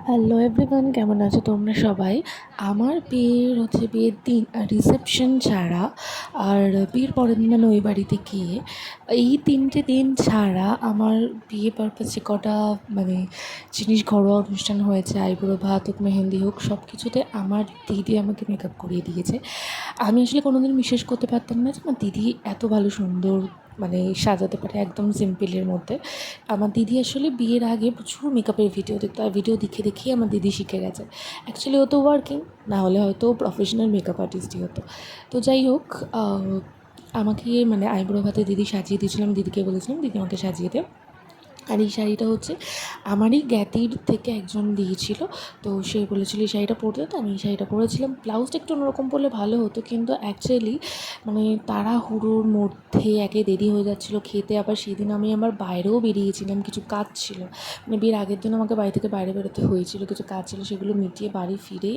Hello everyone, কেমন আছো তোমরা সবাই? আমার বিয়ের দিন রিসেপশন ছাড়া আর বিয়ের পরের দিন মানে ওই বাড়িতে গিয়ে এই 3টে দিন ছাড়া আমার বিয়ে পারপাসে কটা মানে জিনিস ঘরোয়া অনুষ্ঠান হয়েছে। আইবুড়ো ভাত হোক, মেহেন্দি হোক, সব কিছুতে আমার দিদি আমাকে মেকআপ করিয়ে দিয়েছে। আমি আসলে কোনোদিন বিশ্বাস করতে পারতাম না যে আমার দিদি এত ভালো সুন্দর মানে সাজাতে পারে একদম সিম্পলের মধ্যে। আমার দিদি আসলে বিয়ের আগে প্রচুর মেকআপের ভিডিও দেখতো, আর ভিডিও দেখে দেখেই আমার দিদি শিখে গেছে। অ্যাকচুয়ালি ও তো ওয়ার্কিং, না হলে হয়তো প্রফেশনাল মেকআপ আর্টিস্টই হতো। তো যাই হোক, আমাকে মানে আইব্রো ভাতে দিদি সাজিয়ে দিয়েছিলাম, দিদিকে বলেছিলাম দিদি আমাকে সাজিয়ে দে। আর এই শাড়িটা হচ্ছে আমারই জ্ঞাতির থেকে একজন দিয়েছিল। তো সে বলেছিল এই শাড়িটা পরতে, তো আমি এই শাড়িটা পরেছিলাম। ব্লাউজটা একটু অন্যরকম পরলে ভালো হতো, কিন্তু অ্যাকচুয়ালি মানে তাড়াহুড়োর মধ্যে একে দেরি হয়ে যাচ্ছিলো খেতে। আবার সেদিন আমি আমার বাইরেও বেরিয়েছিলাম, কিছু কাজ ছিল, মানে বিয়ের আগের দিন আমাকে বাড়ি থেকে বাইরে বেরোতে হয়েছিল, কিছু কাজ ছিল, সেগুলো মিটিয়ে বাড়ি ফিরে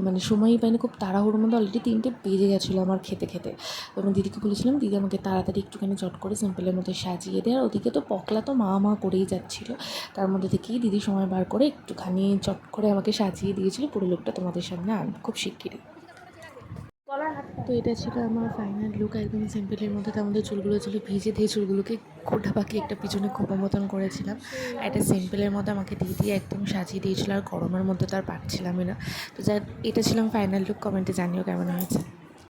মানে সময়ই পাইনি। খুব তাড়াহুড়োর মধ্যে অলরেডি 3টে বেজে গেছিলো আমার খেতে খেতে। তো আমি দিদিকে বলেছিলাম দিদি আমাকে তাড়াতাড়ি একটুখানি চট করে সিম্পলের মধ্যে সাজিয়ে দেয়। আর ওদিকে তো পকলা তো মা করেই যাচ্ছিলো, তার মধ্যে থেকেই দিদি সময় বার করে একটুখানি চট করে আমাকে সাজিয়ে দিয়েছিল। পুরো লোকটা তোমাদের সামনে আনবো খুব শিগগিরই। তো এটা ছিল আমার ফাইনাল লুক, একদম সিম্পলের মধ্যে। তার মধ্যে চুলগুলো ছিল ভিজে দিয়ে চুলগুলোকে খোঁটা পাকি একটা পিছনে খোপা মতন করেছিলাম। একটা সিম্পলের মধ্যে আমাকে দিয়ে একদম সাজিয়ে দিয়েছিলো, আর গরমের মধ্যে তো আর পারছিলামই না। তো এটা ছিল ফাইনাল লুক। কমেন্টে জানিও কেমন হয়েছে।